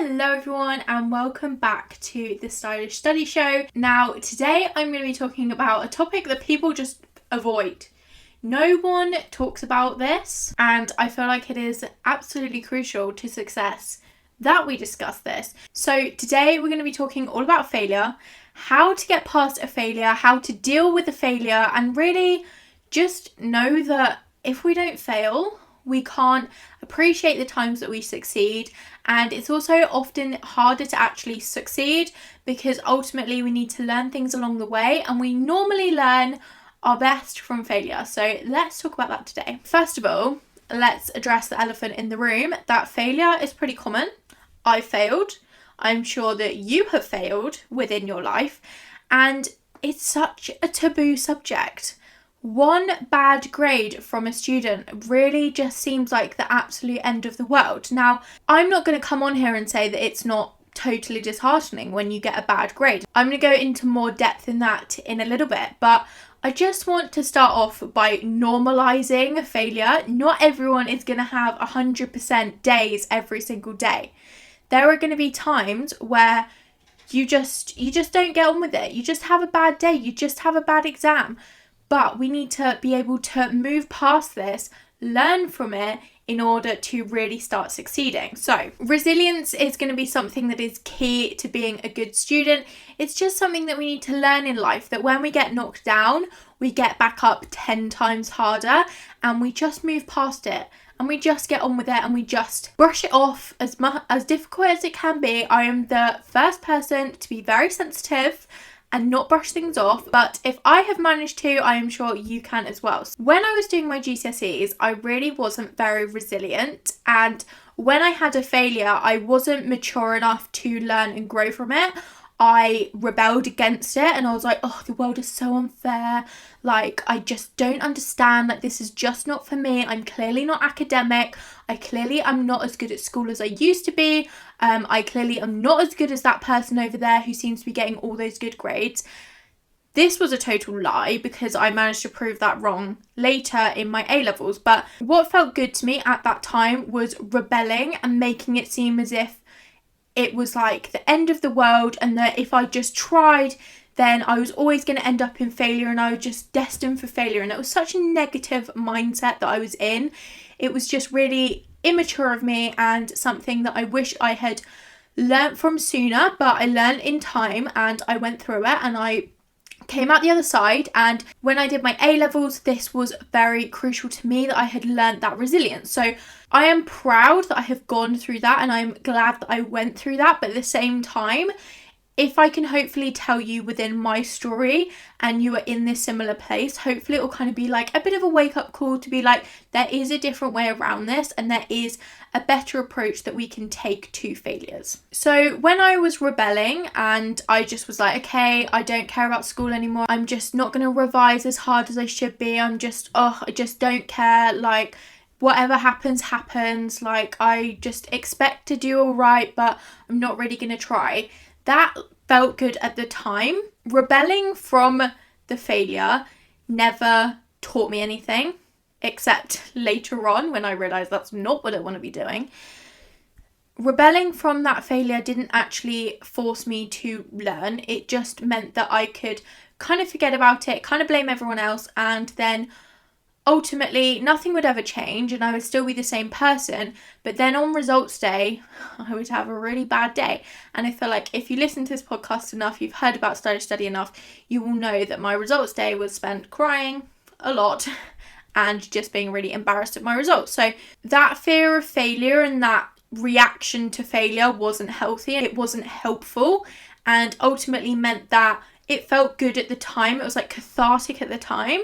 Hello everyone and welcome back to the Stylish Study Show. Now today I'm going to be talking about a topic that people just avoid. No one talks about this and I feel like it is absolutely crucial to success that we discuss this. So today we're going to be talking all about failure, how to get past a failure, how to deal with a failure, and really just know that if we don't fail, we can't appreciate the times that we succeed, and it's also often harder to actually succeed because ultimately we need to learn things along the way, and we normally learn our best from failure. So let's talk about that today. First of all, let's address the elephant in the room, that failure is pretty common. I failed. I'm sure that you have failed within your life, and it's such a taboo subject. One bad grade from a student really just seems like the absolute end of the world. Now, I'm not going to come on here and say that it's not totally disheartening when you get a bad grade. I'm going to go into more depth in that in a little bit, but I just want to start off by normalizing failure. Not everyone is going to have 100% days every single day. There are going to be times where you just don't get on with it. You just have a bad day. You just have a bad exam. But we need to be able to move past this, learn from it in order to really start succeeding. So resilience is going to be something that is key to being a good student. It's just something that we need to learn in life, that when we get knocked down, we get back up 10 times harder and we just move past it. And we just get on with it and we just brush it off. As difficult as it can be, I am the first person to be very sensitive and not brush things off, but if I have managed to, I am sure you can as well. When I was doing my GCSEs, I really wasn't very resilient, and when I had a failure, I wasn't mature enough to learn and grow from it. I rebelled against it and I was like, oh, the world is so unfair. Like, I just don't understand. Like, this is just not for me. I'm clearly not academic. I clearly am not as good at school as I used to be. I clearly am not as good as that person over there who seems to be getting all those good grades. This was a total lie because I managed to prove that wrong later in my A-levels. But what felt good to me at that time was rebelling and making it seem as if it was like the end of the world, and that if I just tried, then I was always going to end up in failure and I was just destined for failure. And it was such a negative mindset that I was in. It was just really immature of me and something that I wish I had learnt from sooner, but I learned in time and I went through it and I came out the other side. And when I did my A-levels, this was very crucial to me that I had learnt that resilience. So I am proud that I have gone through that and I'm glad that I went through that. But at the same time, if I can hopefully tell you within my story and you are in this similar place, hopefully it will kind of be like a bit of a wake-up call to be like, there is a different way around this and there is a better approach that we can take to failures. So when I was rebelling and I just was like, okay, I don't care about school anymore. I'm just not going to revise as hard as I should be. I just don't care. Like, whatever happens, happens. Like, I just expect to do all right, but I'm not really going to try. That felt good at the time. Rebelling from the failure never taught me anything, except later on when I realised that's not what I want to be doing. Rebelling from that failure didn't actually force me to learn. It just meant that I could kind of forget about it, kind of blame everyone else, and then ultimately nothing would ever change and I would still be the same person. But then on results day, I would have a really bad day. And I feel like if you listen to this podcast enough, you've heard about Stylish Study enough, you will know that my results day was spent crying a lot and just being really embarrassed at my results. So that fear of failure and that reaction to failure wasn't healthy. It wasn't helpful, and ultimately meant that it felt good at the time. It was like cathartic at the time,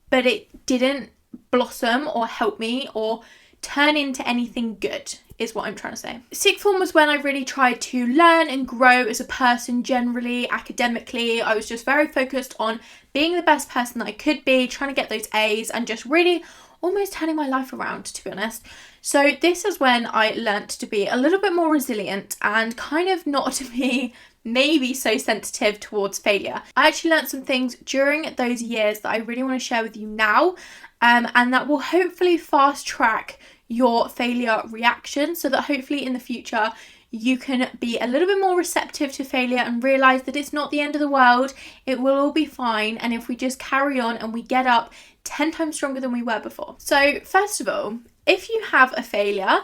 but it didn't blossom or help me or turn into anything good, is what I'm trying to say. Sixth form was when I really tried to learn and grow as a person generally, academically. I was just very focused on being the best person that I could be, trying to get those A's and just really almost turning my life around, to be honest. So this is when I learnt to be a little bit more resilient and kind of not to be maybe so sensitive towards failure. I actually learnt some things during those years that I really want to share with you now, and that will hopefully fast track your failure reaction so that hopefully in the future you can be a little bit more receptive to failure and realize that it's not the end of the world. It will all be fine. And if we just carry on and we get up 10 times stronger than we were before. So first of all, if you have a failure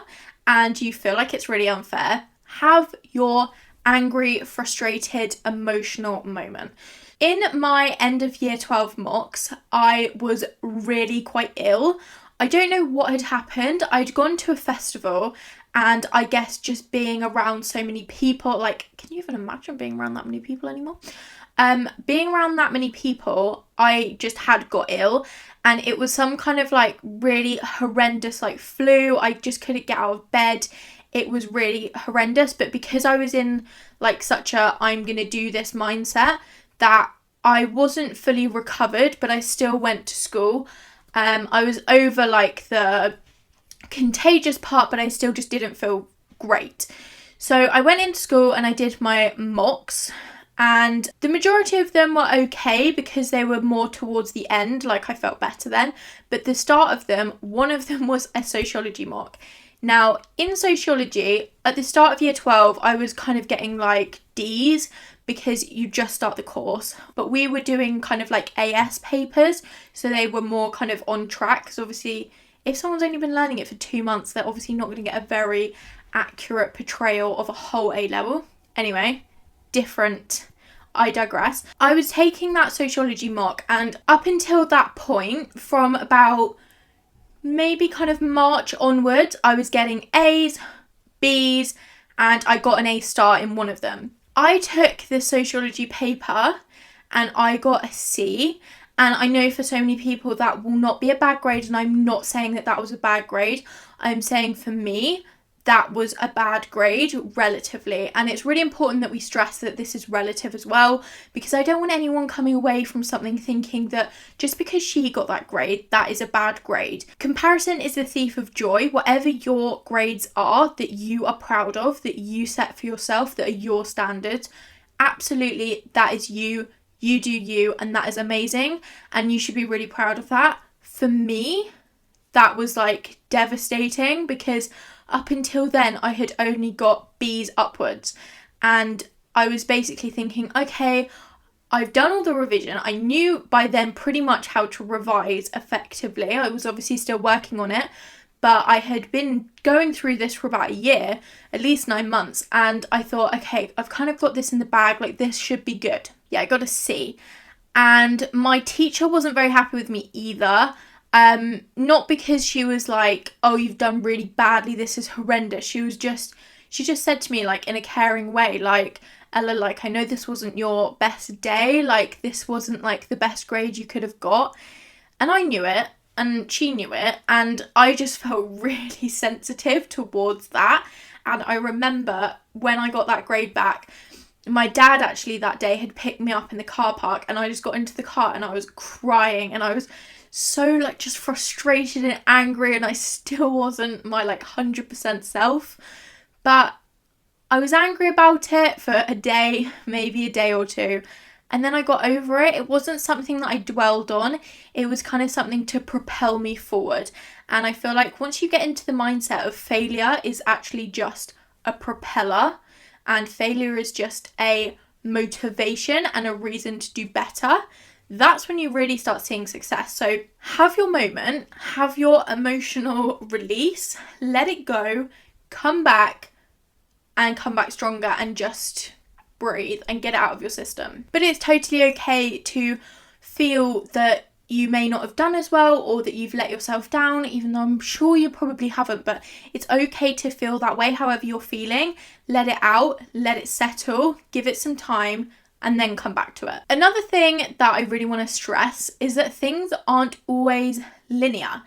and you feel like it's really unfair, have your angry, frustrated, emotional moment. In my end of year 12 mocks, I was really quite ill. I don't know what had happened. I'd gone to a festival and I guess just being around so many people, like, can you even imagine being around that many people anymore? Being around that many people, I just had got ill, and it was some kind of like really horrendous like flu. I just couldn't get out of bed. It was really horrendous, but because I was in like such a I'm gonna do this mindset, that I wasn't fully recovered, but I still went to school. I was over like the contagious part, but I still just didn't feel great. So I went into school and I did my mocks, and the majority of them were okay because they were more towards the end, like I felt better then. But the start of them, one of them was a sociology mock. Now, in sociology, at the start of year 12, I was kind of getting like D's because you just start the course. But we were doing kind of like AS papers, so they were more kind of on track. Because obviously, if someone's only been learning it for 2 months, they're obviously not going to get a very accurate portrayal of a whole A level. Anyway, I digress. I was taking that sociology mock, and up until that point, from about maybe kind of March onwards, I was getting A's, B's, and I got an A star in one of them. I took the sociology paper and I got a C, and I know for so many people that will not be a bad grade, and I'm not saying that that was a bad grade. I'm saying for me, that was a bad grade relatively, and it's really important that we stress that this is relative as well, because I don't want anyone coming away from something thinking that just because she got that grade, that is a bad grade. Comparison is the thief of joy. Whatever your grades are that you are proud of, that you set for yourself, that are your standards, absolutely, that is you do you, and that is amazing, and you should be really proud of that. For me, that was like devastating, because up until then, I had only got B's upwards, and I was basically thinking, okay, I've done all the revision. I knew by then pretty much how to revise effectively. I was obviously still working on it, but I had been going through this for about a year, at least 9 months, and I thought, okay, I've kind of got this in the bag, like this should be good. Yeah, I got a C, and my teacher wasn't very happy with me either. Not because she was like, oh, you've done really badly, this is horrendous. She just said to me, like, in a caring way, like, Ella, like, I know this wasn't your best day, like, this wasn't like the best grade you could have got. And I knew it, and she knew it, and I just felt really sensitive towards that. And I remember when I got that grade back, my dad actually that day had picked me up in the car park, and I just got into the car and I was crying, and I was so like just frustrated and angry, and I still wasn't my like 100% self, but I was angry about it for a day, maybe a day or two, and then I got over it. It wasn't something that I dwelled on. It was kind of something to propel me forward. And I feel like once you get into the mindset of failure is actually just a propeller, and failure is just a motivation and a reason to do better, that's when you really start seeing success. So have your moment, have your emotional release, let it go, come back stronger, and just breathe and get it out of your system. But it's totally okay to feel that you may not have done as well, or that you've let yourself down, even though I'm sure you probably haven't, but it's okay to feel that way. However you're feeling, let it out, let it settle, give it some time, and then come back to it. Another thing that I really want to stress is that things aren't always linear.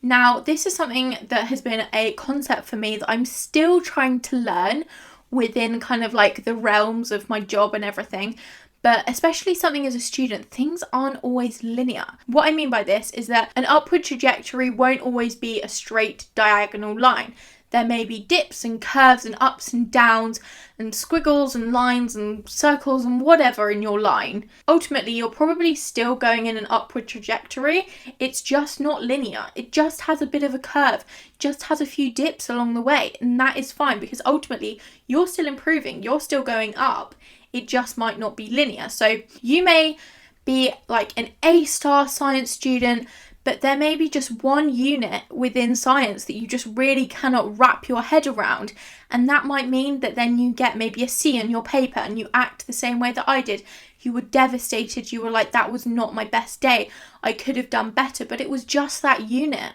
Now, this is something that has been a concept for me that I'm still trying to learn within kind of like the realms of my job and everything. But especially something as a student, things aren't always linear. What I mean by this is that an upward trajectory won't always be a straight diagonal line. There may be dips and curves and ups and downs and squiggles and lines and circles and whatever in your line. Ultimately, you're probably still going in an upward trajectory. It's just not linear. It just has a bit of a curve, just has a few dips along the way, and that is fine because ultimately you're still improving, you're still going up. It just might not be linear. So you may be like an A-star science student, but there may be just one unit within science that you just really cannot wrap your head around. And that might mean that then you get maybe a C in your paper and you act the same way that I did. You were devastated. You were like, that was not my best day. I could have done better, but it was just that unit.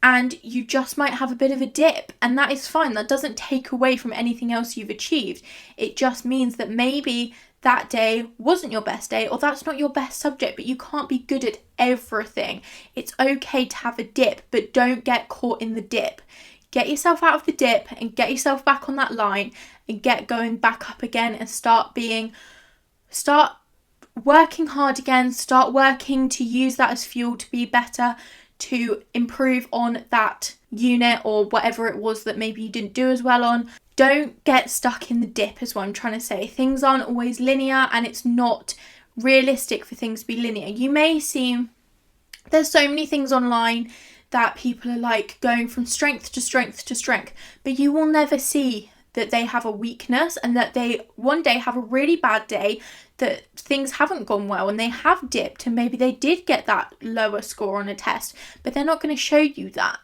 And you just might have a bit of a dip, and that is fine. That doesn't take away from anything else you've achieved. It just means that maybe that day wasn't your best day, or that's not your best subject, but you can't be good at everything. It's okay to have a dip, but don't get caught in the dip. Get yourself out of the dip and get yourself back on that line and get going back up again and start working hard again, start working to use that as fuel to be better, to improve on that unit or whatever it was that maybe you didn't do as well on. Don't get stuck in the dip is what I'm trying to say. Things aren't always linear, and it's not realistic for things to be linear. You may see there's so many things online that people are like going from strength to strength to strength, but you will never see that they have a weakness and that they one day have a really bad day, that things haven't gone well and they have dipped and maybe they did get that lower score on a test, but they're not going to show you that.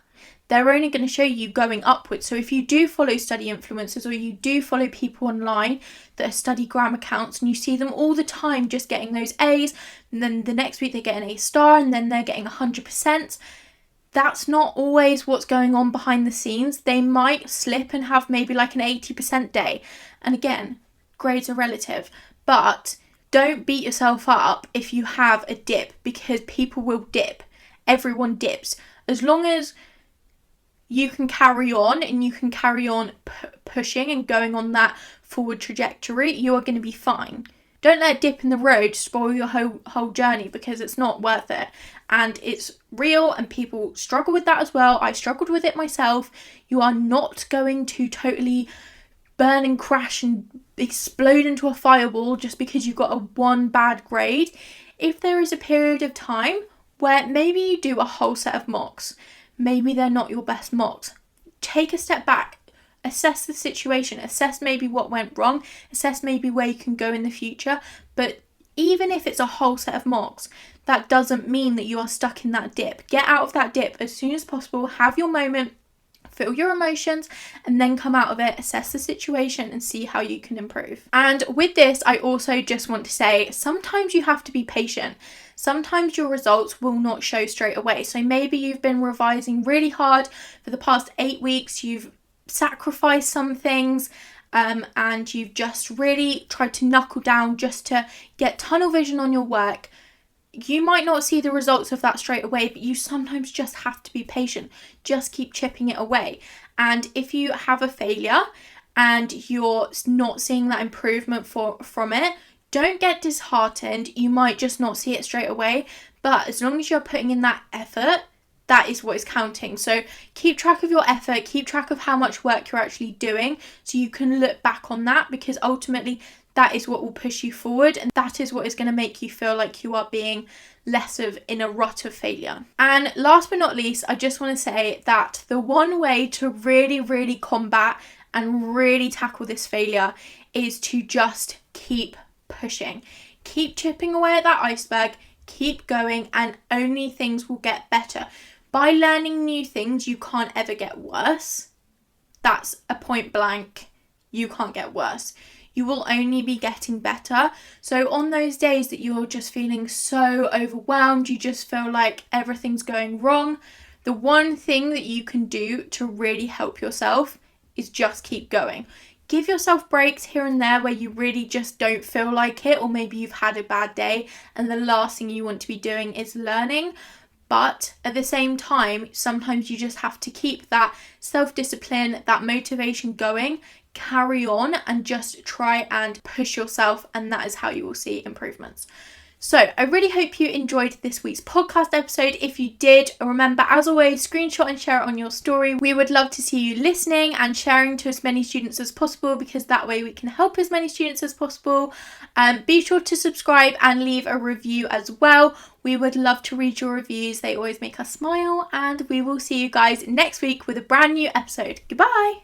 They're only going to show you going upwards. So if you do follow study influencers or you do follow people online that are study gram accounts and you see them all the time just getting those A's, and then the next week they get an A-star and then they're getting 100%, that's not always what's going on behind the scenes. They might slip and have maybe like an 80% day. And again, grades are relative, but don't beat yourself up if you have a dip, because people will dip. Everyone dips. As long as you can carry on and you can carry on pushing and going on that forward trajectory, you are going to be fine. Don't let a dip in the road spoil your whole journey, because it's not worth it. And it's real and people struggle with that as well. I struggled with it myself. You are not going to totally burn and crash and explode into a fireball just because you got a one bad grade. If there is a period of time where maybe you do a whole set of mocks, maybe they're not your best mocks, take a step back. Assess the situation, assess maybe what went wrong, assess maybe where you can go in the future. But even if it's a whole set of mocks, that doesn't mean that you are stuck in that dip. Get out of that dip as soon as possible, have your moment, feel your emotions, and then come out of it, assess the situation and see how you can improve. And with this, I also just want to say, sometimes you have to be patient. Sometimes your results will not show straight away. So maybe you've been revising really hard for the past 8 weeks, you've sacrifice some things and you've just really tried to knuckle down just to get tunnel vision on your work. You might not see the results of that straight away, but you sometimes just have to be patient. Just keep chipping it away. And if you have a failure and you're not seeing that improvement from it, don't get disheartened. You might just not see it straight away, but as long as you're putting in that effort, that is what is counting. So keep track of your effort, keep track of how much work you're actually doing so you can look back on that, because ultimately that is what will push you forward, and that is what is going to make you feel like you are being less of in a rut of failure. And last but not least, I just want to say that the one way to really combat and really tackle this failure is to just keep pushing. Keep chipping away at that iceberg, keep going, and only things will get better. By learning new things, you can't ever get worse. That's a point blank. You can't get worse. You will only be getting better. So on those days that you're just feeling so overwhelmed, you just feel like everything's going wrong, the one thing that you can do to really help yourself is just keep going. Give yourself breaks here and there where you really just don't feel like it, or maybe you've had a bad day and the last thing you want to be doing is learning. But at the same time, sometimes you just have to keep that self-discipline, that motivation going, carry on and just try and push yourself, and that is how you will see improvements. So I really hope you enjoyed this week's podcast episode. If you did, remember, as always, screenshot and share it on your story. We would love to see you listening and sharing to as many students as possible, because that way we can help as many students as possible. Be sure to subscribe and leave a review as well. We would love to read your reviews. They always make us smile, and we will see you guys next week with a brand new episode. Goodbye.